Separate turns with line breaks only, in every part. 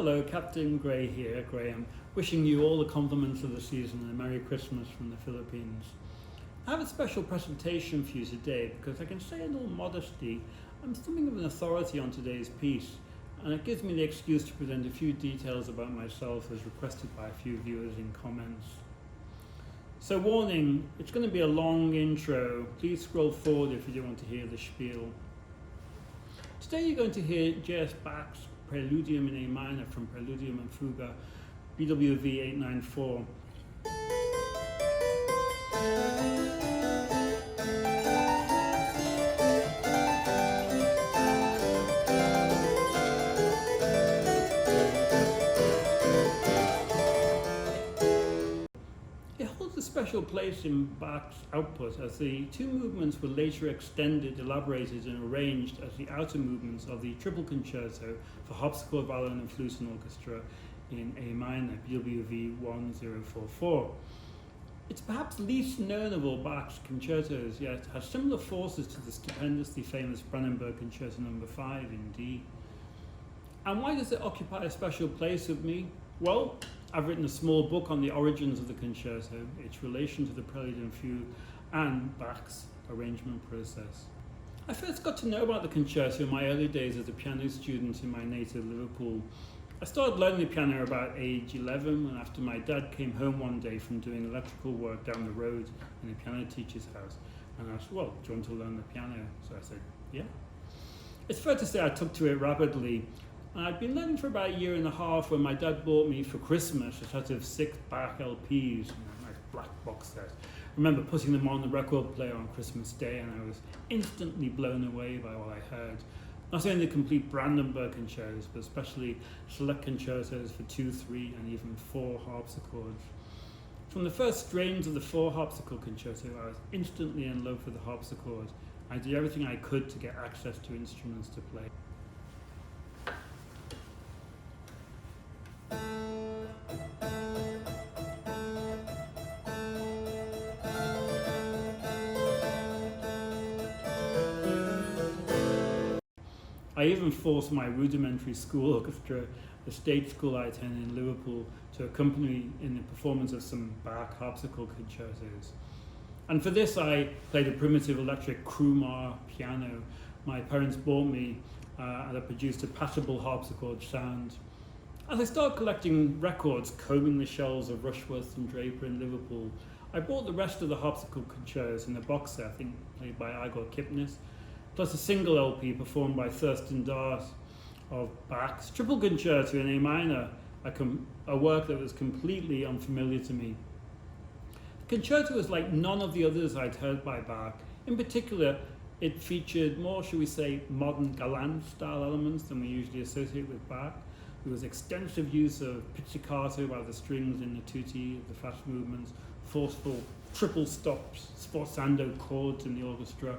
Hello, Captain Gray here, Graham, wishing you all the compliments of the season and a Merry Christmas from the Philippines. I have a special presentation for you today because I can say in all modesty, I'm something of an authority on today's piece, and it gives me the excuse to present a few details about myself as requested by a few viewers in comments. So warning, it's going to be a long intro. Please scroll forward if you don't want to hear the spiel. Today you're going to hear J.S. Bach's Praeludium in A minor from Praeludium and Fuga, BWV 894. A special place in Bach's output as the two movements were later extended, elaborated and arranged as the outer movements of the Triple Concerto for harpsichord, violin and flute and orchestra in A minor, BWV 1044. It's perhaps least known of all Bach's concertos, yet has similar forces to the stupendously famous Brandenburg Concerto No. 5 in D. And why does it occupy a special place with me? Well, I've written a small book on the origins of the concerto, its relation to the Prelude and Fugue, and Bach's arrangement process. I first got to know about the concerto in my early days as a piano student in my native Liverpool. I started learning the piano about age 11 when after my dad came home one day from doing electrical work down the road in a piano teacher's house and asked, well, do you want to learn the piano? So I said, yeah. It's fair to say I took to it rapidly. I'd been learning for about a year and a half when my dad bought me for Christmas a set of 6 Bach LPs, a nice black box set. I remember putting them on the record player on Christmas Day and I was instantly blown away by what I heard. Not only the complete Brandenburg concertos, but especially select concertos for 2, 3 and even 4 harpsichords. From the first strains of the 4 harpsichord concerto, I was instantly in love with the harpsichord. I did everything I could to get access to instruments to play. I even forced my rudimentary school orchestra, the state school I attended in Liverpool, to accompany me in the performance of some Bach harpsichord concertos. And for this I played a primitive electric Krumar piano my parents bought me and it produced a passable harpsichord sound. As I started collecting records, combing the shelves of Rushworth and Draper in Liverpool, I bought the rest of the harpsichord concertos in a box set, I think played by Igor Kipnis, plus a single LP performed by Thurston Dart of Bach's Triple Concerto in A minor, a work that was completely unfamiliar to me. The concerto was like none of the others I'd heard by Bach. In particular, it featured more, shall we say, modern galant style elements than we usually associate with Bach. There was extensive use of pizzicato by the strings in the tutti of the fast movements, forceful triple stops, sforzando chords in the orchestra,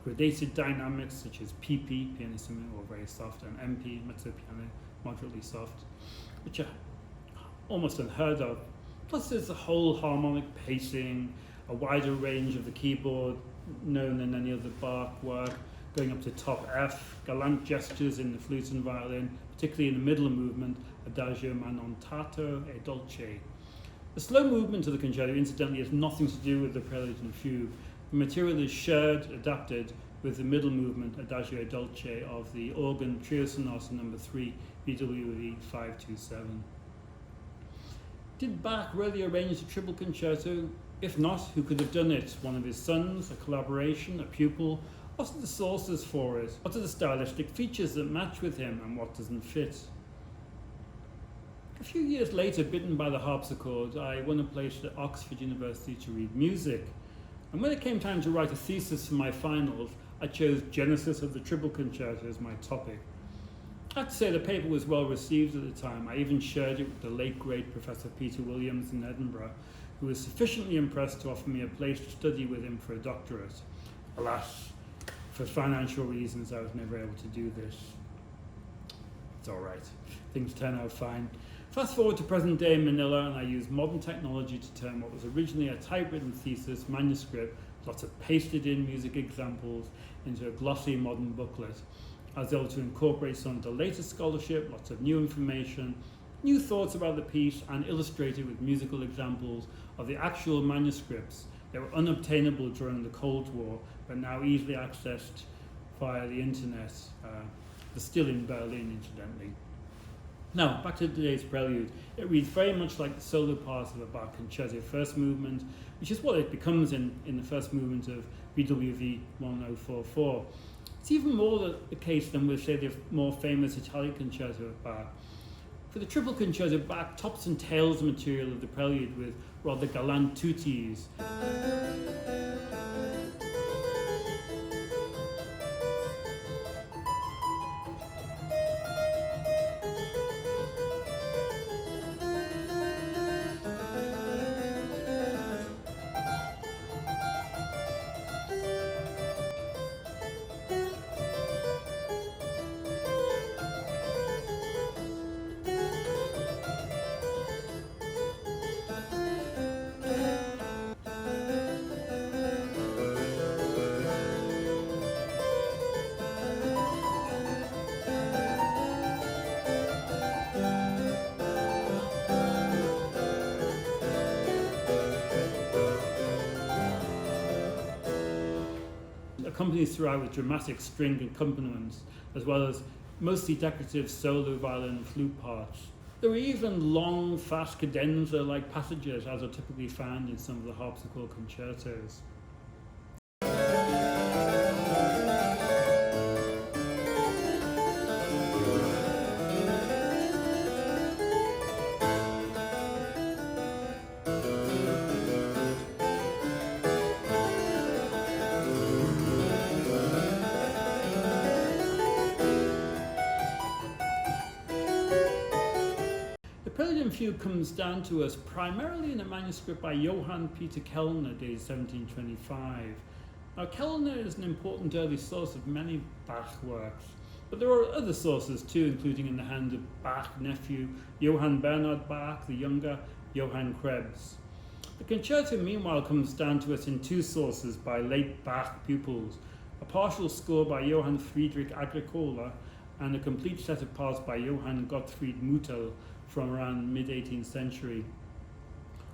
gradated dynamics such as PP, pianissimo or very soft, and MP, mezzo piano, moderately soft, which are almost unheard of. Plus there's the whole harmonic pacing, a wider range of the keyboard known than any other Bach work, going up to top F, galant gestures in the flute and violin, particularly in the middle movement, adagio ma non tardo e dolce. The slow movement of the concerto, incidentally, has nothing to do with the Prelude and Fugue. The material is shared, adapted with the middle movement, adagio e dolce, of the organ Trio Sonata No. 3, BWV 527. Did Bach really arrange the Triple Concerto? If not, who could have done it? One of his sons, a collaboration, a pupil? What are the sources for it? What are the stylistic features that match with him and what doesn't fit? A few years later, bitten by the harpsichord, I won a place at Oxford University to read music. And when it came time to write a thesis for my finals, I chose Genesis of the Triple Concerto as my topic. I have to say the paper was well received at the time. I even shared it with the late great Professor Peter Williams in Edinburgh, who was sufficiently impressed to offer me a place to study with him for a doctorate. Alas, for financial reasons, I was never able to do this. It's all right. Things turn out fine. Fast forward to present day in Manila, and I used modern technology to turn what was originally a typewritten thesis manuscript, lots of pasted in music examples, into a glossy modern booklet. I was able to incorporate some of the latest scholarship, lots of new information, new thoughts about the piece, and illustrate it with musical examples of the actual manuscripts that were unobtainable during the Cold War, but now easily accessed via the internet. They're still in Berlin, incidentally. Now, back to today's prelude. It reads very much like the solo part of a Bach Concerto first movement, which is what it becomes in the first movement of BWV 1044. It's even more the case than with, say, the more famous Italian concerto of Bach. For the Triple Concerto, Bach tops and tails the material of the prelude with rather gallant tutis. Accompanies throughout with dramatic string accompaniments, as well as mostly decorative solo violin and flute parts. There are even long, fast cadenza-like passages, as are typically found in some of the harpsichord concertos. The Preludium Fugue comes down to us primarily in a manuscript by Johann Peter Kellner, dated 1725. Now, Kellner is an important early source of many Bach works, but there are other sources too, including in the hand of Bach's nephew, Johann Bernhard Bach, the younger Johann Krebs. The concerto, meanwhile, comes down to us in two sources by late Bach pupils, a partial score by Johann Friedrich Agricola, and a complete set of parts by Johann Gottfried Mutel from around mid-18th century.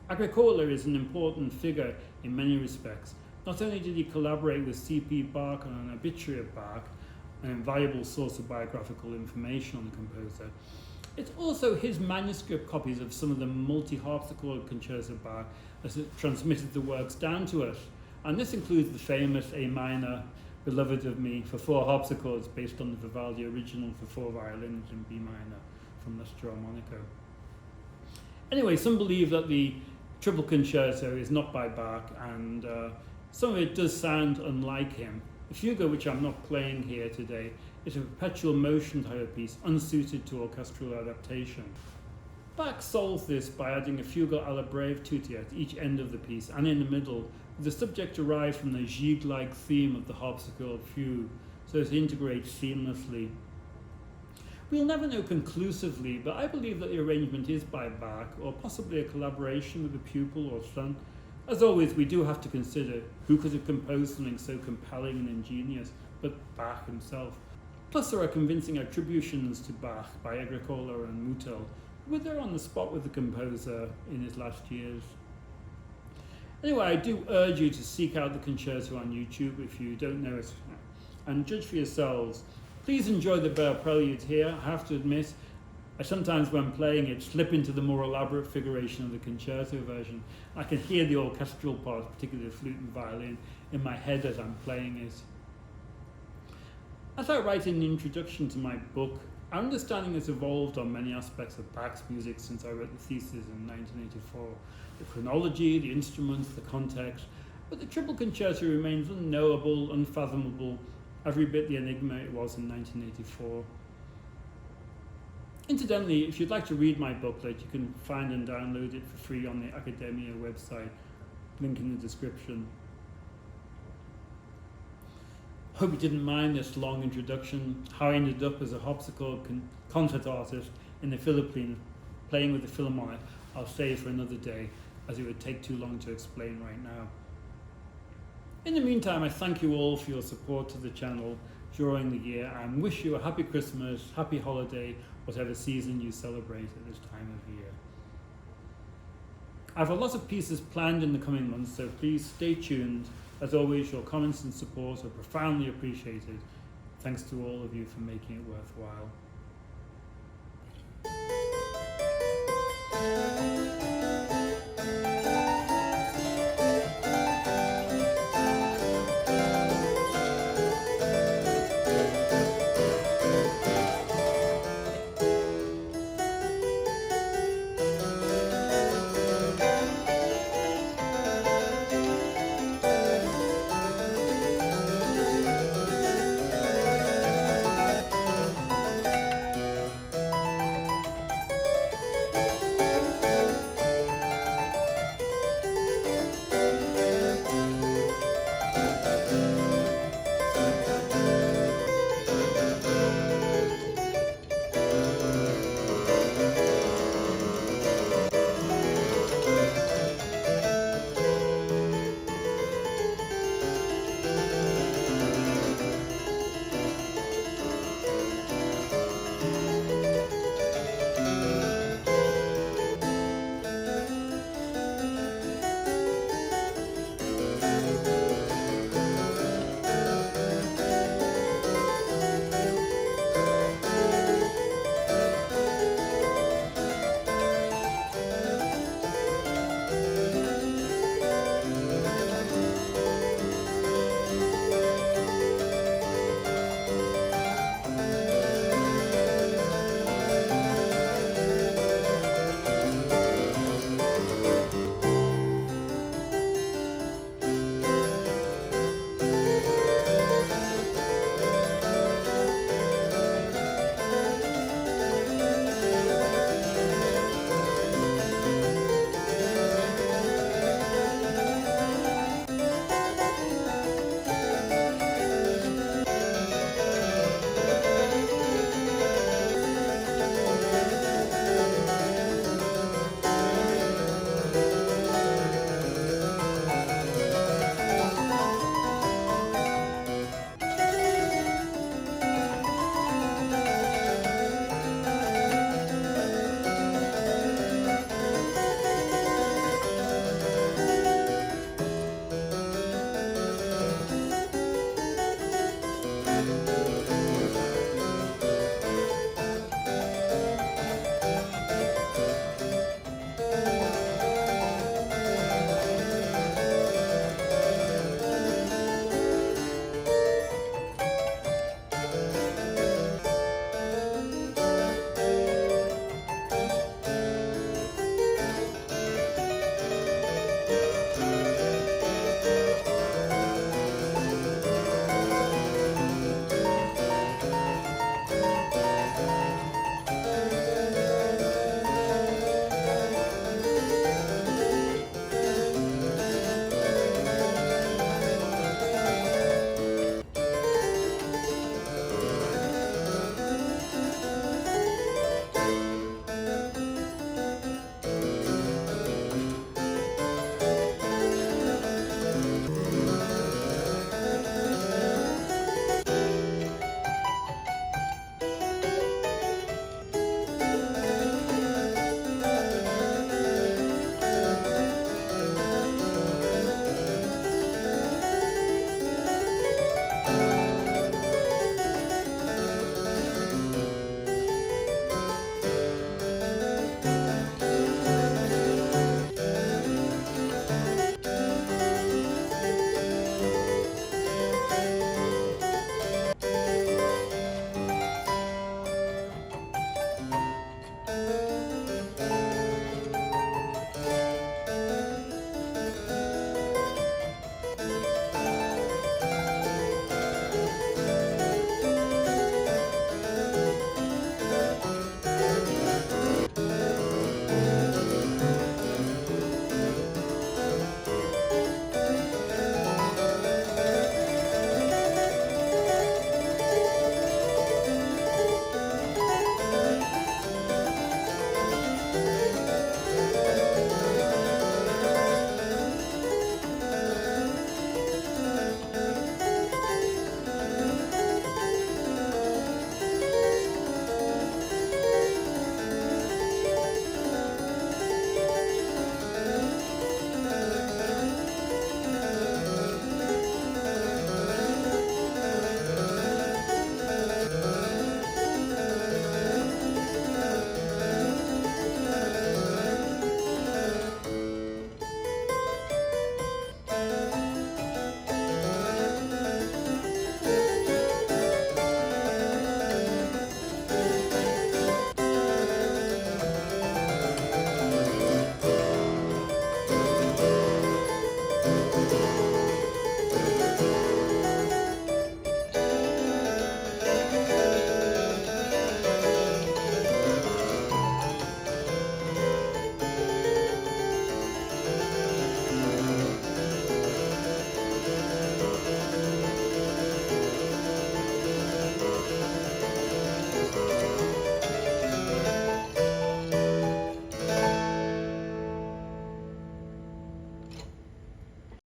Agricola is an important figure in many respects. Not only did he collaborate with C.P. Bach on an obituary of Bach, an invaluable source of biographical information on the composer, it's also his manuscript copies of some of the multi-harpsichord concertos of Bach that transmitted the works down to us. And this includes the famous A minor, Beloved of Me, for 4 harpsichords, based on the Vivaldi original for 4 violins in B minor from Lester Armonico. Anyway, some believe that the Triple Concerto is not by Bach, and some of it does sound unlike him. The fugue, which I'm not playing here today, is a perpetual motion type of piece, unsuited to orchestral adaptation. Bach solves this by adding a fugal alla breve tutti at each end of the piece and in the middle, with the subject derived from the gigue-like theme of the harpsichord fugue, so it integrates seamlessly. We'll never know conclusively, but I believe that the arrangement is by Bach, or possibly a collaboration with a pupil or son. As always, we do have to consider who could have composed something so compelling and ingenious, but Bach himself. Plus, there are convincing attributions to Bach by Agricola and Mutel, who were there on the spot with the composer in his last years. Anyway, I do urge you to seek out the concerto on YouTube if you don't know it, and judge for yourselves. Please enjoy the Bach Prelude here. I have to admit, I sometimes, when playing it, slip into the more elaborate figuration of the concerto version. I can hear the orchestral parts, particularly the flute and violin, in my head as I'm playing it. As I write in the introduction to my book, our understanding has evolved on many aspects of Bach's music since I wrote the thesis in 1984. The chronology, the instruments, the context, but the Triple Concerto remains unknowable, unfathomable, every bit the enigma it was in 1984. Incidentally, if you'd like to read my booklet, you can find and download it for free on the Academia website, link in the description. Hope you didn't mind this long introduction, how I ended up as a harpsichord concert artist in the Philippines, playing with the Philharmonic. I'll save for another day, as it would take too long to explain right now. In the meantime, I thank you all for your support to the channel. during the year, and wish you a happy Christmas, happy holiday, whatever season you celebrate at this time of year. I have a lot of pieces planned in the coming months, so please stay tuned. As always, your comments and support are profoundly appreciated. Thanks to all of you for making it worthwhile.